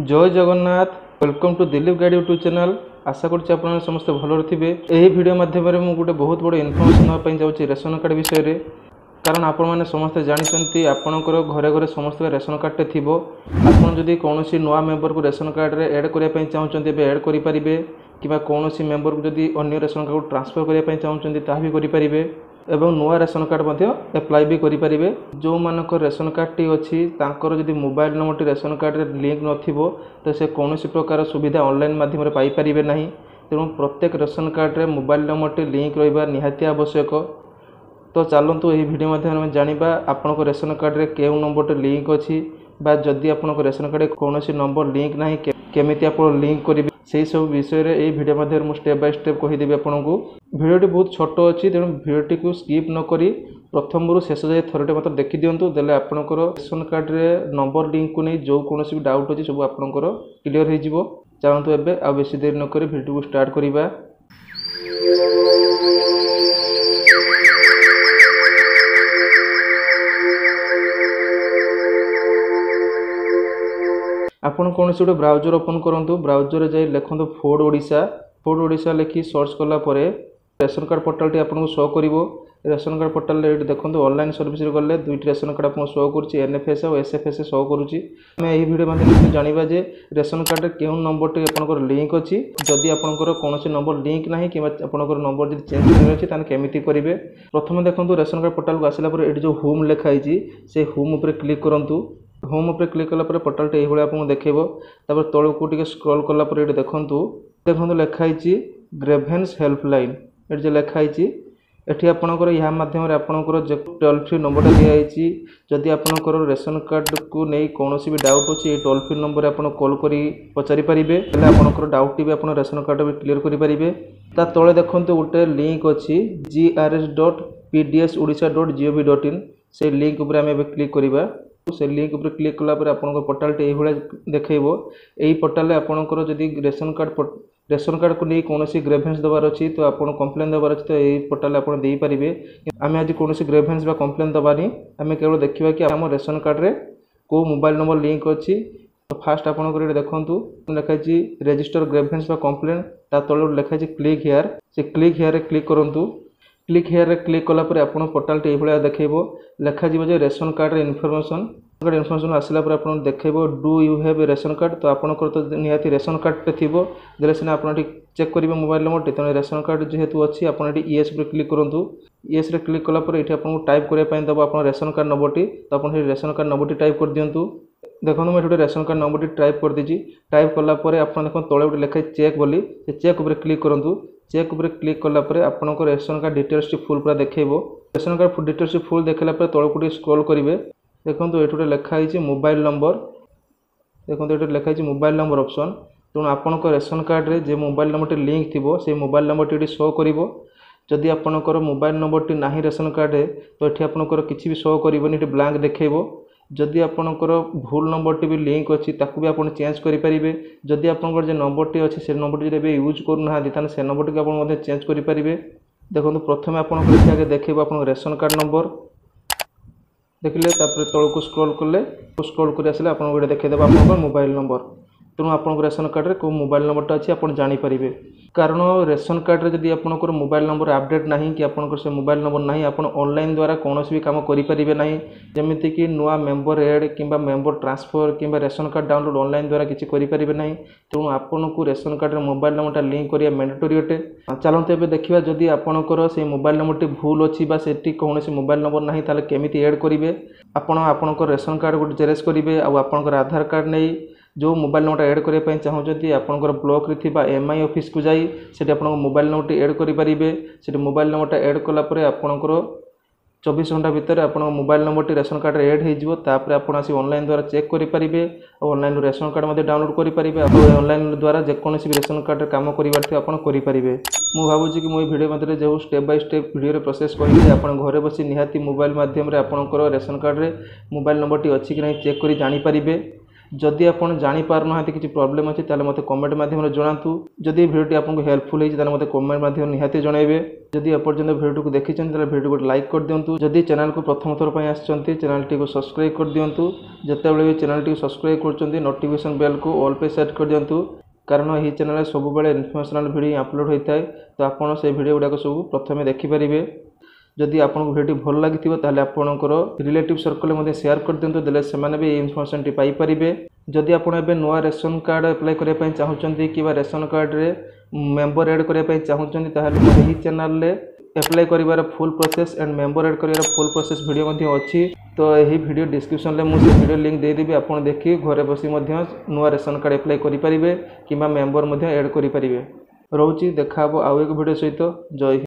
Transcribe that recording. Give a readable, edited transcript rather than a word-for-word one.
जय Jagannath. Welcome to Dilip guide YouTube channel. आशा करछि आपन समस्त भलो थिबे। एही वीडियो माध्यम रे मु गोटे बहुत बड़ इन्फॉर्मेशन दवा पई जाउछि रेशन कार्ड विषय रे। कारण आपण माने समस्त जानिसंती आपणकर घरे घरे समस्त रेशन कार्ड टे थिबो। आपण जदि कोनोसी नवा मेंबर को रेशन कार्ड रे ऐड करिया पई चाहुचंती बे ऐड करि परिबे किबा कोनोसी मेंबर को जदि अन्य रेशन कार्ड को ट्रांसफर करिया पई चाहुचंती ता भी करि परिबे एवं नुआ रेशन कार्ड मध्य अप्लाई भी करि परिबे। जो मानक रेशन कार्ड टी अछि तांकर जदि mobile number T ration card रे लिंक नथिबो तो से कोनोसी प्रकार सुविधा ऑनलाइन माध्यम रे पाई परिबे नाही। तेणु प्रत्येक रेशन कार्ड रे मोबाइल नंबर टी लिंक रहिबा निहाती आवश्यक। तो चलतु यही वीडियो माध्यम में जानिबा आपन को रेशन कार्ड रे केउ नंबर टी लिंक अछि बा जदि आपन को रेशन कार्ड कोनोसी नंबर लिंक नाही केमिति आपन लिंक करिबे सेही सब विषय रे एही वीडियो माध्यम में स्टेप बाय स्टेप कहि देबे आपन को। वीडियोटी बहुत छोट अछि तेणु वीडियोटी को स्किप न करी प्रथम रु शेष जाय थरटे मात्र देखि दियंतु देले आपनकर रेशन कार्ड रे नंबर लिंक को नै जो कोनोसी भी डाउट अछि सब आपनकर क्लियर हे जिवो। चलंतु एबे आ बेसी देर न करी वीडियो को स्टार्ट करिबा। आपण कौन से ब्राउजर ओपन करंतु। ब्राउजर जाई लिखंतु फोर्ड ओडिशा लिखि सर्च कला परे रेशन कार्ड पोर्टल टी आपन को शो करिवो। रेशन कार्ड पोर्टल रे देखंतु ऑनलाइन सर्विस रे गले दुईटी रेशन कार्ड आपन शो करूची एनएफएस और एसएफएस शो करूची। हम एही वीडियो माध्यम जानिबा जे रेशन कार्ड रे केउ नंबर टी आपन को लिंक अछि जदि आपन को कोनोसी नंबर लिंक नाही कि आपन को नंबर जदि चेंज करबे अछि तान केमिति करिवे। प्रथम देखंतु रेशन कार्ड पोर्टल को आसिला परे एठी जो होम लेखा आइची से होम ऊपर क्लिक करंतु। होम ऊपर क्लिक कला पर पोर्टल टे एही आपको देखेबो। तापर तळो को टिके स्क्रॉल कला पर एठी देखंतु लेखा आइची ग्रेवेंस हेल्पलाइन। एठी जे लेखा आइची एठी आपनकर या माध्यम रे आपनकर जे टोल फ्री नंबर दिया आइची जदि आपनकर रेशन कार्ड को नै कोनोसी भी डाउट अछि ए टोल फ्री नंबर आपन कॉल करी पचारि परिबे ले आपनकर डाउट टी भी आपन रेशन कार्ड भी क्लियर करि परिबे। ता तळे देखंतु उटे लिंक अछि grs.pdsodisha.gov.in से लिंक ऊपर हम क्लिक करिबा। से लिंक ऊपर क्लिक कला पर आपन पोर्टल टे एही देखैबो। एही पोर्टल रे आपनकर जदि रेशन कार्ड को नहीं कोनोसी ग्रेवेंस दबार अछि तो आपन कंप्लेन दबार अछि तो एही पोर्टल आपन देई परिबे। आमे आज कोनोसी ग्रेवेंस बा कंप्लेन दबानी आमे केवल देखिबा कि हम रेशन कार्ड रे को मोबाइल नंबर लिंक अछि। तो फास्ट आपन को देखंतु लेखा अछि रजिस्टर ग्रेवेंस बा कंप्लेन ता तळ लेखा अछि क्लिक हियर। से क्लिक हियर रे क्लिक करंतु। क्लिक हियर रे क्लिक कला पर आपन पोर्टल टे एही देखैबो। लेखा जीवो जे रेशन कार्ड रे इन्फॉर्मेशन आसिला पर आपन देखैबो do you have ration card. तो आपन को तो निहाती रेशन कार्ड पे थिबो देले सिना आपन टी चेक करिवे मोबाइल नंबर टे। तने रेशन कार्ड जेहेतु अछि आपन टी यस पर क्लिक करंतु। यस रे क्लिक कला पर एठी आपन टाइप करिया पय दबो आपन रेशन कार्ड नंबर टी। तो आपन हे रेशन कार्ड नंबर टी टाइप कर दियंतु। देखो मैं रेशन कार्ड नंबर टी टाइप कर दीजी। टाइप कला पर आपन देखो तळे उटे लेखा चेक बोली से चेक ऊपर क्लिक करंतु। चेक ऊपर क्लिक कला पर आपन को रेशन कार्ड डिटेल्स टी फुल पूरा देखैबो। रेशन कार्ड डिटेल्स टी फुल देखला पर तळे को स्क्रॉल करिवे। देखंतु एठुटे लेखा आइछि मोबाइल नंबर। देखंतु एठुटे लेखा आइछि मोबाइल नंबर ऑप्शन। तो आपन को रेशन कार्ड रे जे मोबाइल नंबर टी लिंक थिबो से मोबाइल नंबर टी शो करिवो। जदि आपन को मोबाइल नंबर टी नाही रेशन कार्ड रे तो एठी आपन को किछि भी शो करिवोनी एठी ब्लैंक देखैबो। जदि आपन को भूल नंबर टी भी लिंक अछि ताकू भी आपन चेंज करि परिबे। जदि आपन को जे नंबर टी अछि से नंबर टी जदि यूज करू ना दितान से नंबर टी आपन मध्ये चेंज करि परिबे। देखंतु प्रथमे आपन को एठी आगे देखैबो आपन रेशन कार्ड नंबर देखिले तापर तळ को स्क्रॉल कर आसिले आपन को देखैदेबा आपन मोबाइल नंबर। तेणु आपन रेशन कार्ड रे को मोबाइल नंबर टा अछि आपन जानि परिबे। कारण रेशन कार्ड रे जदि आपन को मोबाइल नंबर अपडेट नाही कि आपन को से मोबाइल नंबर नाही आपन ऑनलाइन द्वारा कोनोसी भी काम करि परिबे नाही। जेमिति कि नुआ मेंबर ऐड किबा मेंबर ट्रांसफर किबा रेशन कार्ड डाउनलोड ऑनलाइन द्वारा किछि करि परिबे नाही। तेणु आपन को रेशन कार्ड रे मोबाइल नंबर टा लिंक करिया मैंडेटरी अटे। चलंतु एबे देखिबा जदि आपन को से मोबाइल नंबर टी भूल अछि बा सेठी कोनोसी मोबाइल नंबर नाही ताले केमिति ऐड करिवे। आपन को रेशन कार्ड को जेरेस करिवे आ आपन को आधार कार्ड नै जो मोबाइल नंबर ऐड करिया पय चाहौजती आपनकर ब्लॉक रे थिबा एमआई ऑफिस को जाई सेठी आपन मोबाइल नंबर टी ऐड करि परिबे। सेठी मोबाइल नंबर टा ऐड कला परे आपनकर 24 घंटा भीतर आपन mobile number T ration card रे ऐड हे जिवो। तापर आपन आसी ऑनलाइन द्वारा चेक करि परिबे और ऑनलाइन रेशन कार्ड मध्ये डाउनलोड करि परिबे और ऑनलाइन द्वारा जे कोनोसी भी रेशन कार्ड रे काम करिवार थि आपन करि परिबे। मु भाबुची कि मो वीडियो मध्ये जो स्टेप बाय स्टेप वीडियो रे प्रोसेस कहि आपन घरे बसी निहाती मोबाइल माध्यम रे आपनकर रेशन कार्ड रे मोबाइल नंबर टी अछि कि नै चेक करि जानि परिबे। जदि आपन जानि पारना किसी प्रॉब्लम अच्छी ताले मते कमेंट माध्यम जनातु जदि वीडियो आपको हेल्पफुल होती है मते कमेंट माध्यम निहाती जनइबे जदि एपर्यंत वीडियो को देखी वीडियो को लाइक कर दिंतु जदि चैनल को प्रथम थर पर आसछंती चैनल टी को सब्सक्राइब कर दिंतु जेतेबेले भी चैनल टी को सब्सक्राइब करछंती नोटिफिकेशन बेल को ऑल पे सेट कर दिंतु कारण यही चैनल सब बेले इनफॉर्मेशनल वीडियो अपलोड होता है तो आपन से वीडियो गुड़ाक सब प्रथम देखिपारे जदि आपको वीडियो भल लगी ताले आपणकर रिलेटिव सर्कल में शेयर कर दिंतु देले सेमाने भी इनफॉर्मेशन टी पाई परिबे जदि आपण एबे नवा रेशन कार्ड अप्लाई करिया पई चाहुचंती कि रेशन कार्ड रे मेंबर ऐड करिया पई चाहुचंती ताले एही चैनल रे अप्लाई करिवार full process and member add करिवार फुल प्रोसेस वीडियो मध्ये अछि तो यही वीडियो डिस्क्रिप्शन रे मुझे वीडियो लिंक दे देबी आपण देखि घरे बसी मध्ये नवा रेशन कार्ड अप्लाई करि परिबे किबा मेंबर मध्ये ऐड करि परिबे रहउची देखाबो आउ एक वीडियो सहित जय हिंद।